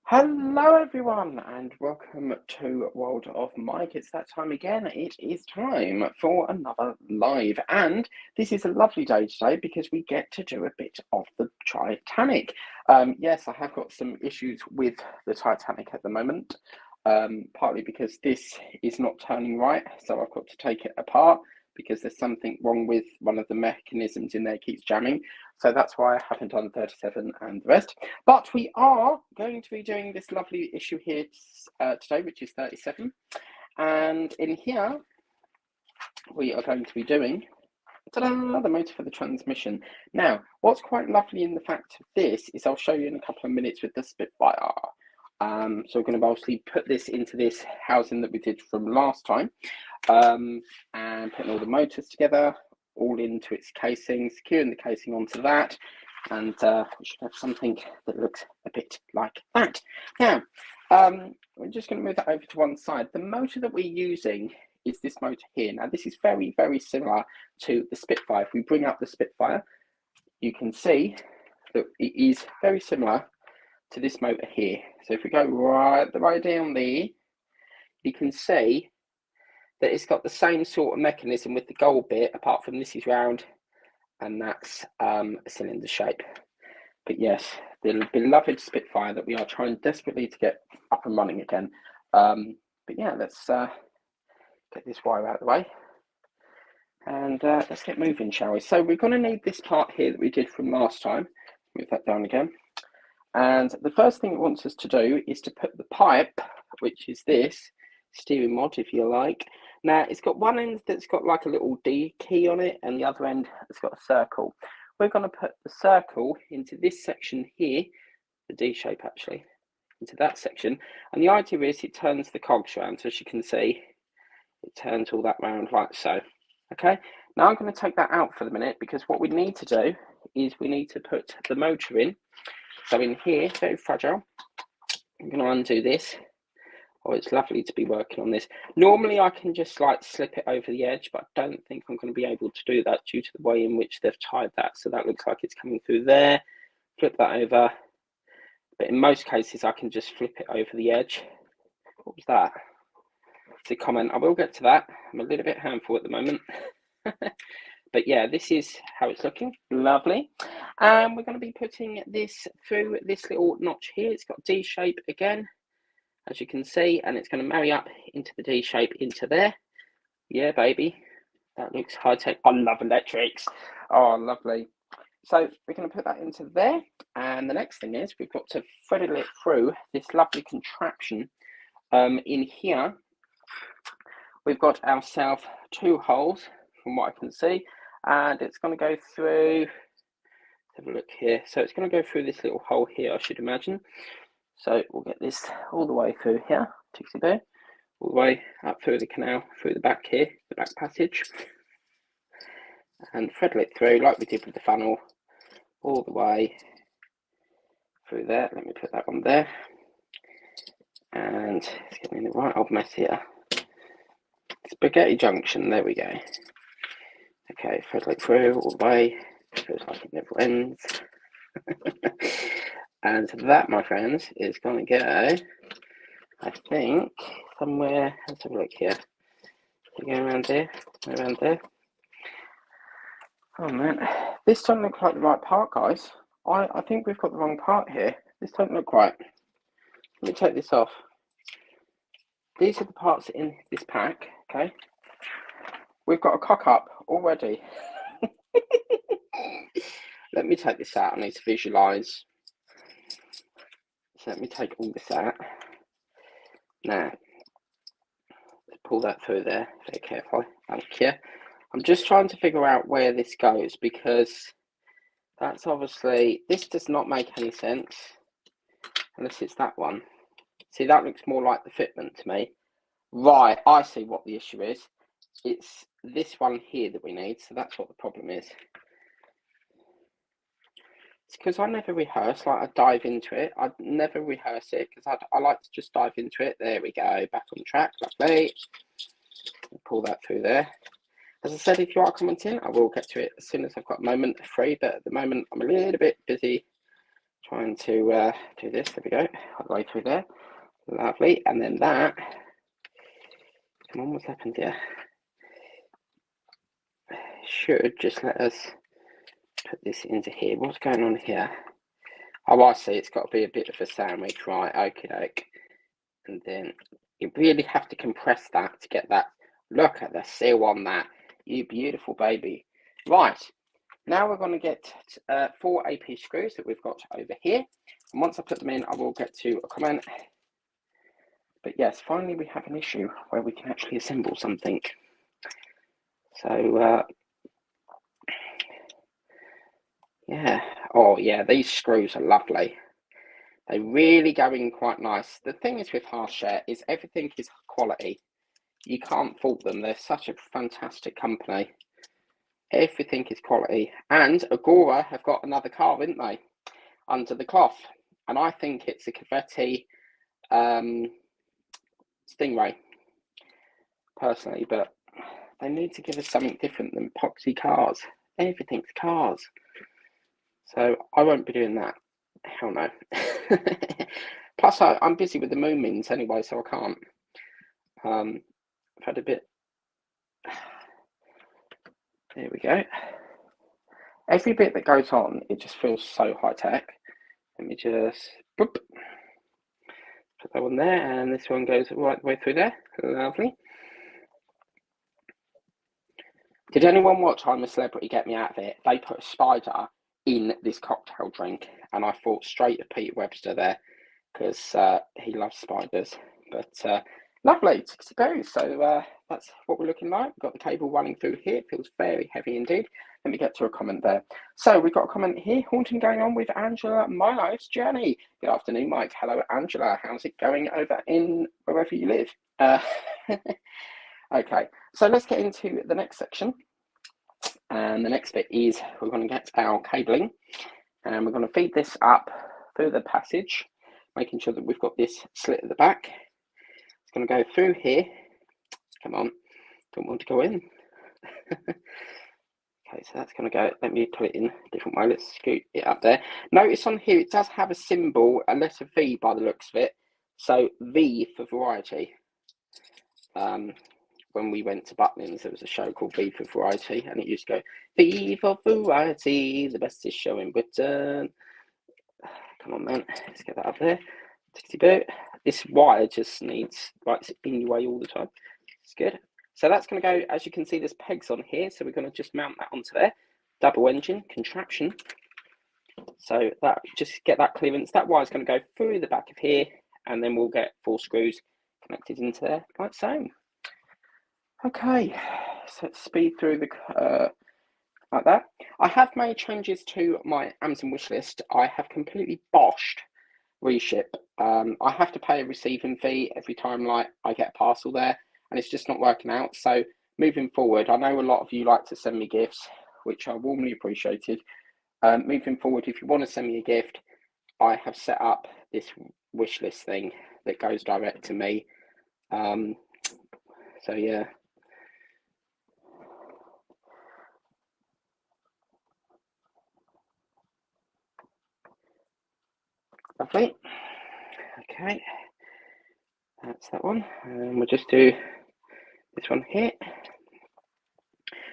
Hello everyone and welcome to World of Mike. It's that time again. It is time for another live, and this is a lovely day today because we get to do a bit of the Titanic. Yes, I have got some issues with the Titanic at the moment, partly because this is not turning right, so I've got to take it apart because there's something wrong with one of the mechanisms in there, keeps jamming. So that's why I haven't done 37 and the rest. But we are going to be doing this lovely issue here today, which is 37. And in here, we are going to be doing ta-da, the motor for the transmission. Now, what's quite lovely in the fact of this is I'll show you in a couple of minutes with the Spitfire. So we're going to obviously put this into this housing that we did from last time, and putting all the motors together, all into its casing, securing the casing onto that, and we should have something that looks a bit like that. Now, we're just going to move that over to one side. The motor that we're using is this motor here. Now, this is very, very similar to the Spitfire. If we bring up the Spitfire, you can see that it is very similar to this motor here. So if we go right the way down there, you can see that it's got the same sort of mechanism with the gold bit, apart from this is round and that's a cylinder shape. But yes, the beloved Spitfire that we are trying desperately to get up and running again. But yeah, let's get this wire out of the way and let's get moving, shall we? So we're going to need this part here that we did from last time. Move that down again. And the first thing it wants us to do is to put the pipe, which is this steering rod, if you like. Now, it's got one end that's got like a little D key on it, and the other end has got a circle. We're going to put the circle into this section here, the D shape actually, into that section. And the idea is it turns the cogs around. So as you can see, it turns all that round like so. Okay, now I'm going to take that out for the minute because what we need to do is we need to put the motor in. So in here, very fragile, I'm going to undo this. Oh, it's lovely to be working on this. Normally I can just like slip it over the edge, but I don't think I'm going to be able to do that due to the way in which they've tied that. So that looks like it's coming through there. Flip that over. But in most cases, I can just flip it over the edge. What was that? It's a comment. I will get to that. I'm a little bit handful at the moment. But yeah, this is how it's looking. Lovely. And we're going to be putting this through this little notch here. It's got D shape again, as you can see, and it's going to marry up into the D shape into there. Yeah, baby. That looks high tech. I love electrics. Oh, lovely. So we're going to put that into there. And the next thing is we've got to thread it through this lovely contraption. In here, we've got ourselves two holes from what I can see. And it's going to go through, let's have a look here. So it's going to go through this little hole here, I should imagine. So we'll get this all the way through here, Tixie Boo, all the way up through the canal, through the back here, the back passage. And thread it through like we did with the funnel, all the way through there. Let me put that one there. And it's getting in the right old mess here. Spaghetti junction, there we go. Okay, thread it through all the way. Feels like it never ends. And that, my friends, is going to go, I think, somewhere. Let's have a look here. So go around there, around there. Oh man, this doesn't look like the right part, guys. I think we've got the wrong part here. This doesn't look right. Let me take this off. These are the parts in this pack, okay? We've got a cock up already. Let me take this out. I need to visualise. So let me take all this out. Now, let's pull that through there very carefully. Thank you. I'm just trying to figure out where this goes because that's obviously, this does not make any sense unless it's that one. See, that looks more like the fitment to me. Right, I see what the issue is. It's this one here that we need, so that's what the problem is. It's because I never rehearse, like I dive into it. I never rehearse it because I like to just dive into it. There we go, back on track, lovely. Pull that through there. As I said, if you are commenting, I will get to it as soon as I've got a moment free, but at the moment I'm a little bit busy Trying to do this. There we go. All the way through there. Lovely. And then that. Come on, what's happened here? Should just let us put this into here. What's going on here? Oh, I see. It's got to be a bit of a sandwich, right? Okay. And then you really have to compress that to get that. Look at the seal on that. You beautiful baby. Right. Now we're going to get 4 AP screws that we've got over here. And once I put them in, I will get to a comment. But yes, finally we have an issue where we can actually assemble something. So, yeah. Oh, yeah, these screws are lovely. They really go in quite nice. The thing is with Hardshare is everything is quality. You can't fault them. They're such a fantastic company. Everything is quality. And Agora have got another car, didn't they? Under the cloth. And I think it's a Cavetti Stingray, personally. But they need to give us something different than epoxy cars. Everything's cars. So I won't be doing that. Hell no. Plus, I'm busy with the Moomins anyway, so I can't. I've had a bit. There we go. Every bit that goes on, it just feels so high tech. Let me just boop, put that one there, and this one goes right the way through there. Lovely. Did anyone watch I'm a Celebrity Get Me Out of It? They put a spider in this cocktail drink, and I thought straight of Peter Webster there because he loves spiders. But lovely, 60 pounds. So that's what we're looking like. We've got the cable running through here. It feels very heavy indeed. Let me get to a comment there. So we've got a comment here. Haunting going on with Angela, my life's journey. Good afternoon, Mike. Hello, Angela. How's it going over in wherever you live? Okay, so let's get into the next section. And the next bit is we're going to get our cabling and we're going to feed this up through the passage, making sure that we've got this slit at the back. It's going to go through here. Come on, don't want to go in. Okay, so that's going to go, let me put it in a different way. Let's scoot it up there. Notice on here, it does have a symbol, a letter V by the looks of it. So V for variety. When we went to Butlins, there was a show called V for Variety, and it used to go, V for Variety, the best is show in Britain. Come on, man, let's get that up there. 60 boot. This wire just needs, right, it's in your way all the time. It's good. So that's going to go, as you can see, there's pegs on here, so we're going to just mount that onto there. Double engine, contraption. So that, just get that clearance. That wire is going to go through the back of here, and then we'll get 4 screws connected into there, like so. Okay, so let's speed through the like that. I have made changes to my Amazon wish list. I have completely boshed reship. I have to pay a receiving fee every time like I get a parcel there, and it's just not working out. So moving forward, I know a lot of you like to send me gifts, which are warmly appreciated. Moving forward, if you want to send me a gift, I have set up this wish list thing that goes direct to me. So yeah. Lovely. Okay, that's that one. And we'll just do this one here.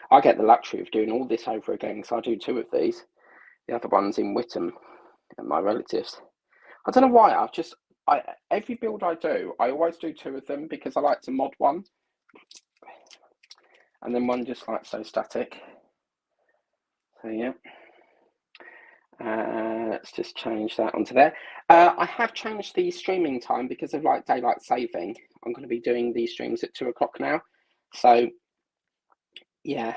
I get the luxury of doing all this over again, so I do 2 of these. The other one's in Whittam and my relatives. I don't know why, every build I do, I always do 2 of them because I like to mod one. And then one just like so static. So yeah. Let's just change that onto there. I have changed the streaming time because of like daylight saving. I'm going to be doing these streams at 2 o'clock now. So yeah.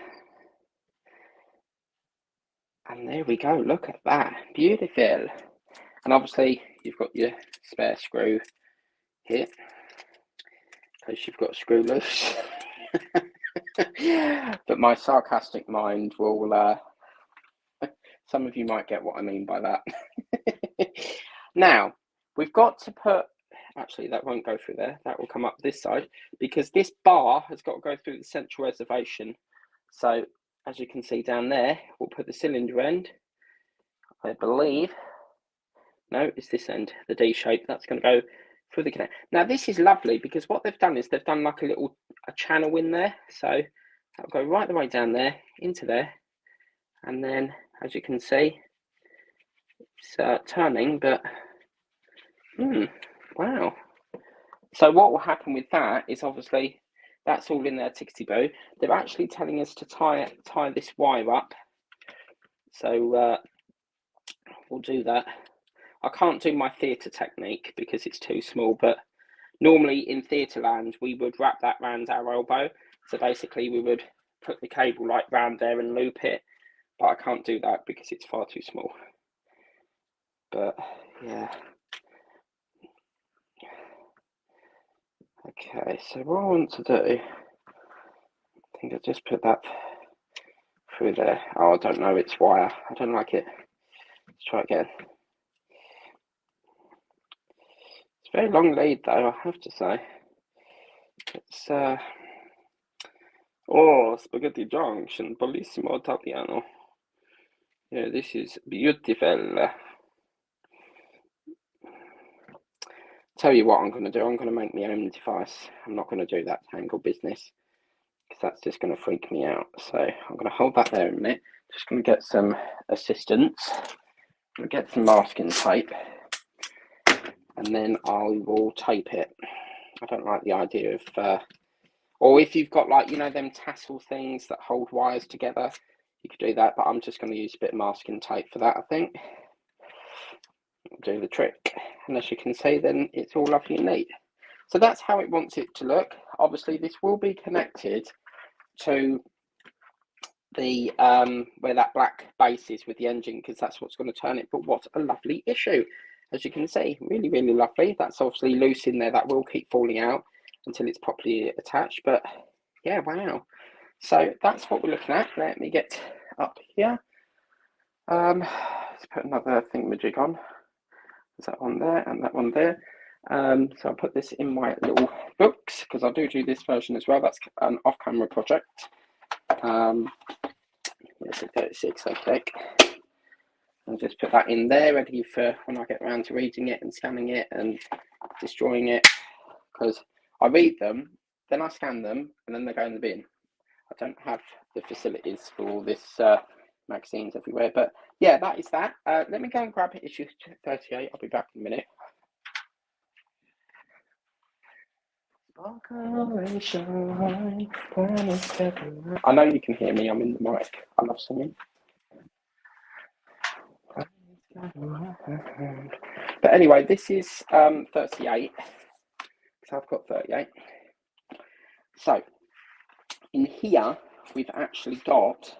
And there we go. Look at that. Beautiful. And obviously you've got your spare screw here in case you've got a screw loose. But my sarcastic mind will some of you might get what I mean by that. Now, we've got to put, actually that won't go through there, that will come up this side, because this bar has got to go through the central reservation. So, as you can see down there, we'll put the cylinder end, I believe, No, it's this end, the D shape. That's going to go through the connect. Now this is lovely because what they've done is they've done like a channel in there. So that'll go right the way down there, into there. And then, as you can see, it's turning, but wow. So what will happen with that is obviously that's all in there tickety-boo. They're actually telling us to tie this wire up. So we'll do that. I can't do my theatre technique because it's too small, but normally in theatre land, we would wrap that round our elbow. So basically we would put the cable like round there and loop it, but I can't do that because it's far too small. But yeah. Okay, so what I want to do, I think I just put that through there. Oh, I don't know, it's wire. I don't like it. Let's try again. It's a very long lead though, I have to say. It's oh, spaghetti junction, bellissimo Italiano. Yeah, this is beautiful. Tell you what I'm going to do, I'm going to make my own device. I'm not going to do that tangle business because that's just going to freak me out. So I'm going to hold that there a minute. Just going to get some assistance. I'm going to get some masking tape and then I will tape it. I don't like the idea of, or if you've got like, you know, them tassel things that hold wires together, you could do that, but I'm just going to use a bit of masking tape for that, I think. It'll do the trick. And as you can see, then it's all lovely and neat. So that's how it wants it to look. Obviously, this will be connected to the where that black base is with the engine, because that's what's going to turn it. But what a lovely issue. As you can see, really, really lovely. That's obviously loose in there. That will keep falling out until it's properly attached. But yeah, wow. So that's what we're looking at. Let me get up here. Let's put another thingamajig on. There's that one there and that one there. So I'll put this in my little books because I do this version as well. That's an off-camera project. It's a 36, I think. I'll just put that in there ready for when I get around to reading it and scanning it and destroying it, because I read them, then I scan them, and then they go in the bin. I don't have the facilities for all this magazines everywhere, but yeah, that is that. Let me go and grab issue 38. I'll be back in a minute. I know you can hear me. I'm in the mic. I love singing. But anyway, this is 38. So I've got 38. So in here, we've actually got,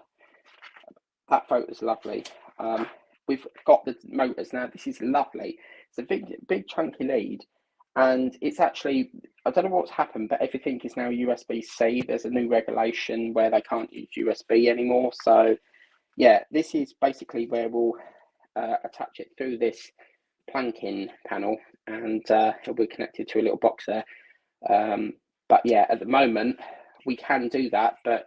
that photo's lovely. We've got the motors now. This is lovely. It's a big chunky lead. And it's actually, I don't know what's happened, but everything is now USB-C. There's a new regulation where they can't use USB anymore. So yeah, this is basically where we'll attach it through this planking panel, and it'll be connected to a little box there. But yeah, at the moment we can do that, but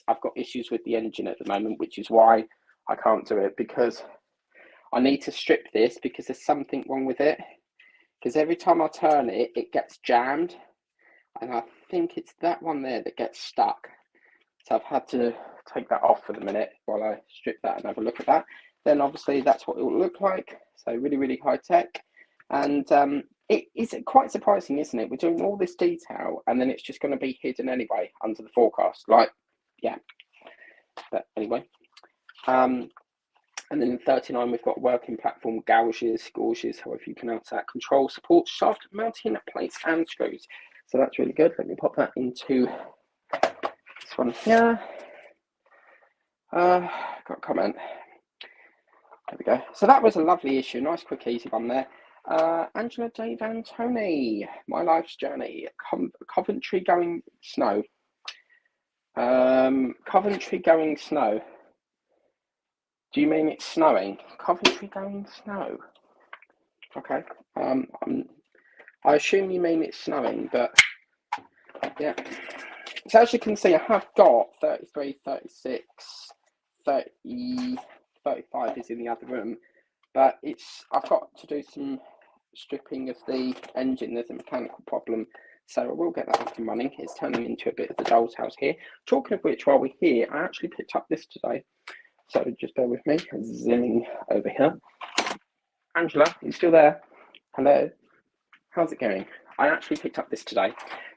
I've got issues with the engine at the moment, which is why I can't do it, because I need to strip this because there's something wrong with it. Because every time I turn it, it gets jammed, and I think it's that one there that gets stuck. So I've had to take that off for the minute while I strip that and have a look at that. Then obviously that's what it will look like. So really, really high tech. And it is quite surprising, isn't it? We're doing all this detail and then it's just going to be hidden anyway under the forecast. Like, yeah. But anyway. And then in 39, we've got working platform gouges, however you pronounce that, control support, shaft mounting plates and screws. So that's really good. Let me pop that into this one here. Got a comment. There we go. So that was a lovely issue. Nice, quick, easy one there. Angela Dave Antoni, My Life's Journey, Coventry going snow. Coventry going snow. Do you mean it's snowing? Coventry going snow. Okay. I assume you mean it's snowing, but yeah. So as you can see, I have got 33, 36, 30, 35 is in the other room. but I've got to do some stripping of the engine. There's a mechanical problem, so I will get that up and running. It's turning into a bit of the doll's house here. Talking of which, while we're here, I actually picked up this today, so just bear with me. Zooming over here. Angela, are you still there? Hello, how's it going? I actually picked up this today.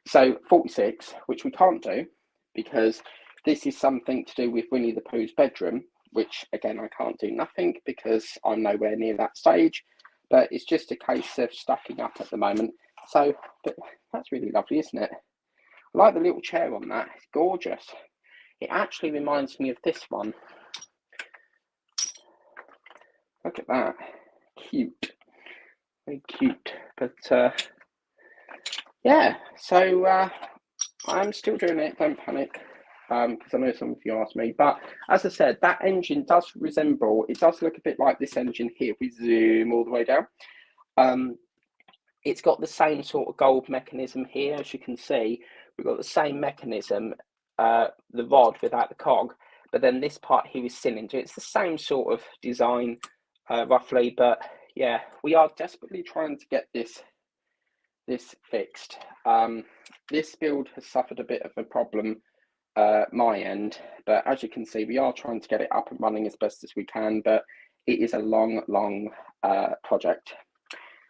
So 46, which we can't do because this is something to do with Winnie the Pooh's bedroom, which again, I can't do nothing because I'm nowhere near that stage, but it's just a case of stacking up at the moment. So, but that's really lovely, isn't it? I like the little chair on that. It's gorgeous. It actually reminds me of this one. Look at that. Cute. Very cute. But yeah, so I'm still doing it, don't panic, because I know some of you asked me. But as I said, that engine does resemble, it does look a bit like this engine here. If we zoom all the way down, it's got the same sort of gold mechanism here. As you can see, we've got the same mechanism, the rod without the cog, but then this part here is cylinder. It's the same sort of design, roughly, but yeah, we are desperately trying to get this fixed. This build has suffered a bit of a problem my end, but as you can see, we are trying to get it up and running as best as we can, but it is a long project,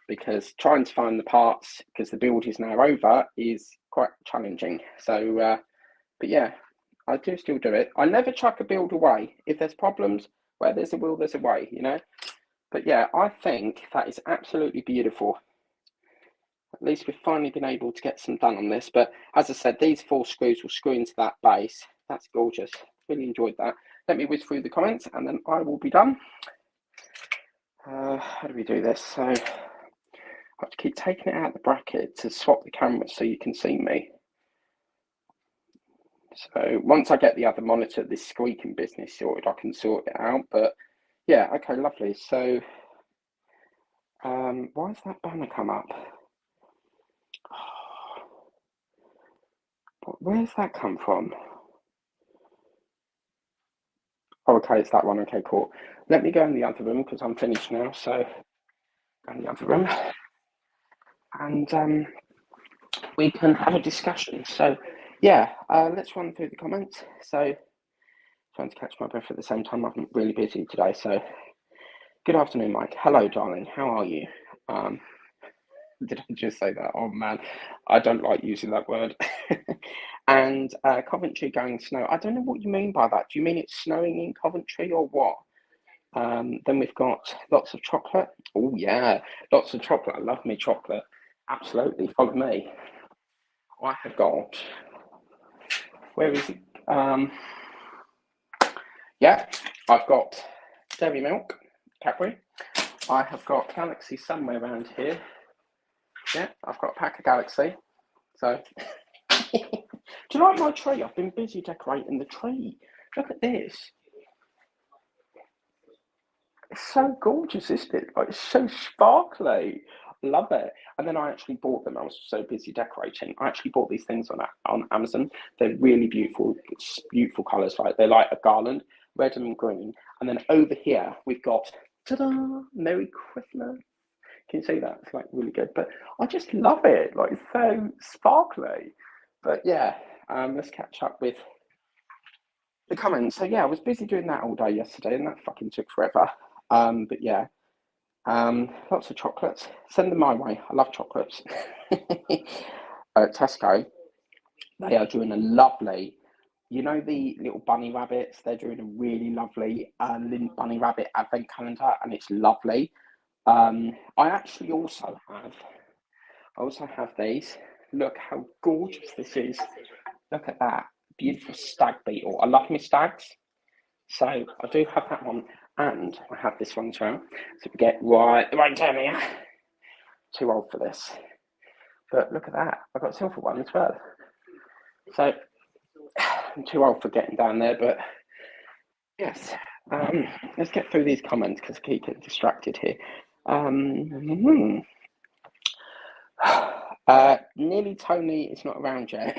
because trying to find the parts, because the build is now over, is quite challenging. So but yeah, I do still do it. I never chuck a build away. If there's problems, where there's a will, there's a way, you know. But yeah, I think that is absolutely beautiful. At least we've finally been able to get some done on this. But as I said, these 4 screws will screw into that base. That's gorgeous. Really enjoyed that. Let me whiz through the comments and then I will be done. How do we do this? So I have to keep taking it out of the bracket to swap the camera so you can see me. So once I get the other monitor, this squeaking business sorted, I can sort it out. But yeah, okay, lovely. So why has that banner come up? Where's that come from? Oh, okay, it's that one. Okay, cool. Let me go in the other room because I'm finished now. So go in the other room and we can have a discussion. So yeah, let's run through the comments. So trying to catch my breath at the same time. I'm really busy today. So good afternoon, Mike. Hello, darling. How are you? Did I just say that? Oh man, I don't like using that word. And Coventry going snow. I don't know what you mean by that. Do you mean it's snowing in Coventry or what? Then we've got lots of chocolate. Oh yeah, lots of chocolate. I love me chocolate. Absolutely, follow me. I have got, where is it? Yeah, I've got dairy milk, Cadbury. I have got Galaxy somewhere around here. Yeah, I've got a pack of Galaxy. So, do you like my tree? I've been busy decorating the tree. Look at this. It's so gorgeous, isn't it? Like, it's so sparkly. Love it. And then I actually bought them. I was so busy decorating. I actually bought these things on Amazon. They're really beautiful. It's beautiful colours. Like, they're like a garland, red and green. And then over here we've got, ta-da, Merry Christmas. Can you see that? It's like really good. But I just love it. Like, it's so sparkly. But yeah, let's catch up with the comments. So yeah, I was busy doing that all day yesterday, and that fucking took forever. But yeah, lots of chocolates. Send them my way. I love chocolates. Tesco, they are doing a lovely, you know, the little bunny rabbits. They're doing a really lovely bunny rabbit advent calendar, and it's lovely. I actually also have these. Look how gorgeous this is. Look at that beautiful stag beetle. I love my stags. So I do have that one, and I have this one as well. So we get right down here. Too old for this, but look at that. I've got a silver one as well. So I'm too old for getting down there, but yes. Let's get through these comments because I keep getting distracted here. Nearly Tony is not around yet.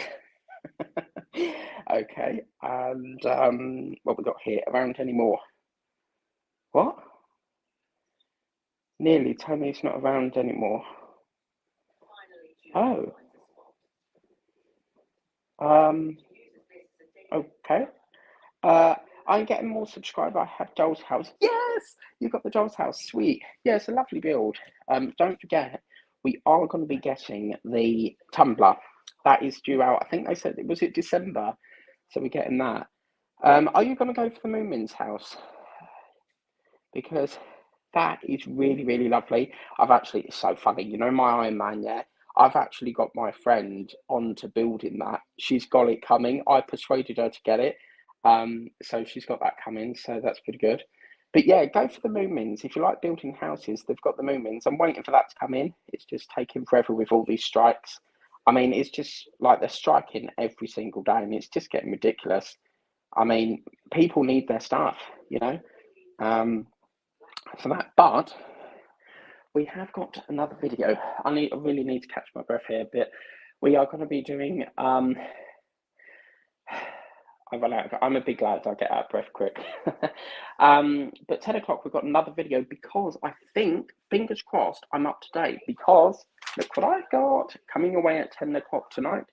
Okay, and what we got here? Around anymore? What? Nearly. Tony's not around anymore. Oh. Okay. Uh, I'm getting more subscribers. I have Joel's house. Yes, you got the Joel's house. Sweet. Yeah, it's a lovely build. Don't forget, we are going to be getting the tumbler. That is due out. I think they said was it December, so we're getting that. Are you going to go for the Moomin's house? Because that is really, really lovely. I've actually, it's so funny, you know, my Iron Man, yeah. I've actually got my friend onto building that. She's got it coming. I persuaded her to get it. So she's got that coming, so that's pretty good. But yeah, go for the Moomins. If you like building houses, they've got the Moomins. I'm waiting for that to come in. It's just taking forever with all these strikes. I mean, it's just like they're striking every single day, and it's just getting ridiculous. I mean, people need their stuff, you know. For that, but we have got another video. I really need to catch my breath here, but we are going to be doing I'm a big lad, I get out of breath quick. But 10 o'clock we've got another video because I think, fingers crossed, I'm up to date because look what I've got coming away at 10 o'clock tonight.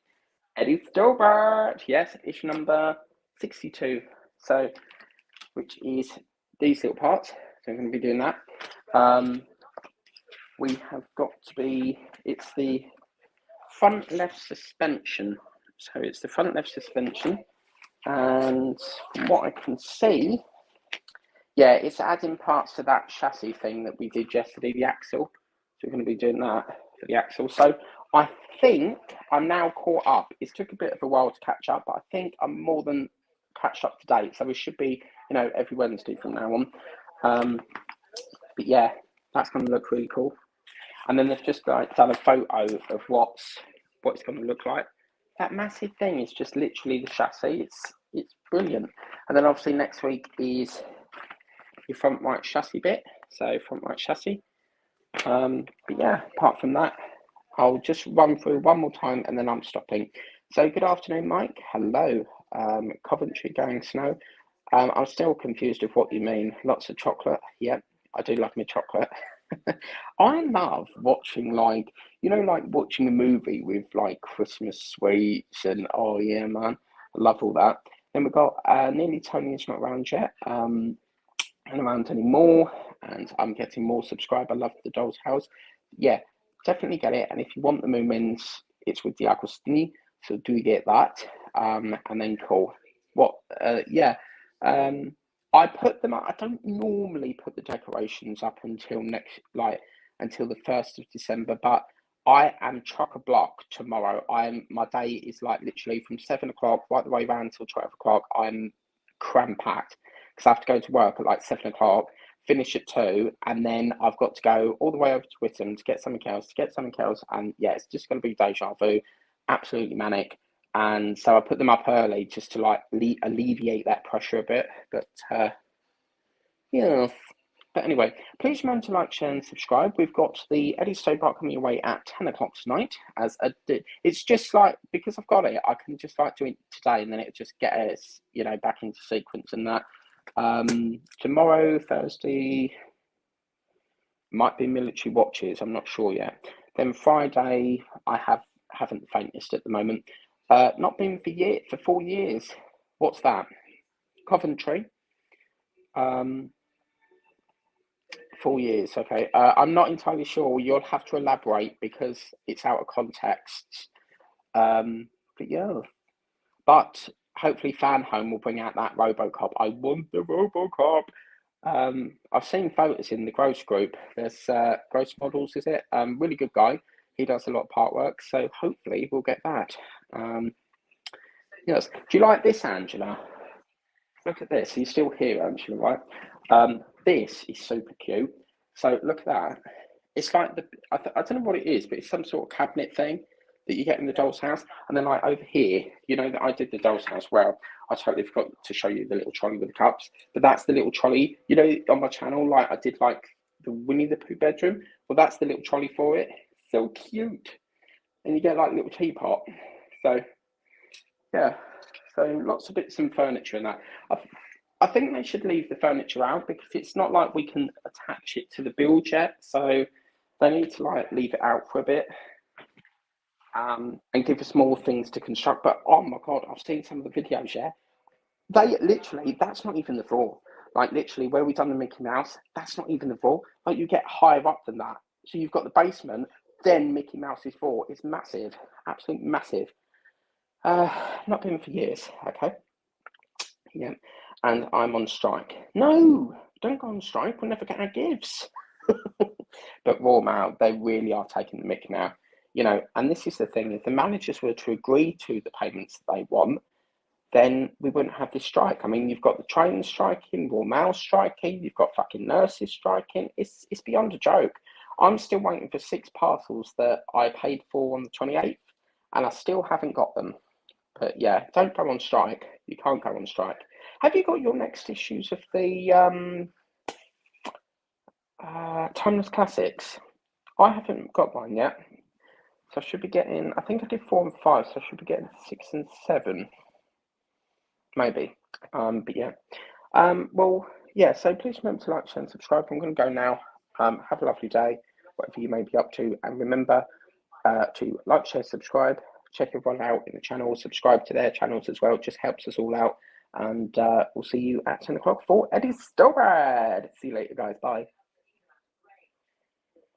Eddie Stobart, yes, issue number 62. So, which is these little parts. So I'm going to be doing that. We have got to be, it's the front left suspension. So it's the front left suspension. And from what I can see, yeah, it's adding parts to that chassis thing that we did yesterday, the axle. So we're going to be doing that for the axle. So I think I'm now caught up. It took a bit of a while to catch up, but I think I'm more than catched up to date. So we should be, you know, every Wednesday from now on. But yeah, that's going to look really cool. And then they've just like done a photo of what it's going to look like. That massive thing is just literally the chassis. It's brilliant. And then obviously next week is your front right chassis bit. So front right chassis. But yeah, apart from that, I'll just run through one more time and then I'm stopping. So good afternoon, Mike. Hello. Coventry going snow. I'm still confused with what you mean. Lots of chocolate. Yep, I do love my chocolate. I love watching like watching a movie with like Christmas sweets and oh yeah man, I love all that. Then we've got nearly Tony is not around yet, and around anymore, and I'm getting more subscribe. I love the Doll's House. Yeah, definitely get it. And if you want the Moomins, it's with the Agostini, so do get that. And then cool. What? Yeah. I put them up. I don't normally put the decorations up until until the 1st of December, but I am chock-a-block tomorrow. My day is like literally from 7 o'clock right the way around till 12 o'clock. I'm cram-packed because I have to go to work at like 7 o'clock, finish at 2, and then I've got to go all the way over to Witham to get something else, and yeah, it's just going to be deja vu, absolutely manic. And so I put them up early just to like alleviate that pressure a bit. But yeah. But anyway, please remember to like, share, and subscribe. We've got the Eddie Stobart coming away at 10 o'clock tonight. It's just like because I've got it, I can just like do it today, and then it just get us, you know, back into sequence and that. Tomorrow, Thursday, might be military watches. I'm not sure yet. Then Friday, I haven't the faintest at the moment. Not been for 4 years. What's that? Coventry. 4 years. Okay. I'm not entirely sure. You'll have to elaborate because it's out of context. But yeah. But hopefully, Fan Home will bring out that RoboCop. I want the RoboCop. I've seen photos in the Gross group. There's Gross Models, is it? Really good guy. He does a lot of part work, so hopefully we'll get that. Yes. Do you like this, Angela? Look at this. He's still here, Angela, right? This is super cute. So look at that. It's like I don't know what it is, but it's some sort of cabinet thing that you get in the Doll's House. And then like over here, you know that I did the Doll's House. Well, I totally forgot to show you the little trolley with the cups, but that's the little trolley. You know, on my channel, like I did like the Winnie the Pooh bedroom. Well, that's the little trolley for it. So cute. And you get like a little teapot. So yeah. So lots of bits and furniture and that. I think they should leave the furniture out because it's not like we can attach it to the build yet. So they need to like leave it out for a bit, and give us more things to construct. But oh my god, I've seen some of the videos. Yeah, they literally, that's not even the floor. Like literally, where we done the Mickey Mouse, that's not even the floor. Like you get higher up than that. So you've got the basement, then Mickey Mouse's floor. It's massive, absolutely massive. Not been for years. Okay, yeah, and I'm on strike. No, don't go on strike. We'll never get our gifts. But Raw Mail, they really are taking the mick now. You know, and this is the thing: if the managers were to agree to the payments that they want, then we wouldn't have this strike. I mean, you've got the trains striking, Royal Mail striking, you've got fucking nurses striking. It's beyond a joke. I'm still waiting for 6 parcels that I paid for on the 28th, and I still haven't got them. But yeah, don't go on strike. You can't go on strike. Have you got your next issues of the Timeless Classics? I haven't got mine yet. So I should be getting, I think I did 4 and 5, so I should be getting 6 and 7. Maybe. But yeah. Well, yeah, so please remember to like, share, and subscribe. I'm going to go now. Have a lovely day, whatever you may be up to. And remember to like, share, subscribe. Check everyone out in the channel. Subscribe to their channels as well. It just helps us all out. And we'll see you at 10 o'clock for Eddie's Stowbread. See you later, guys. Bye.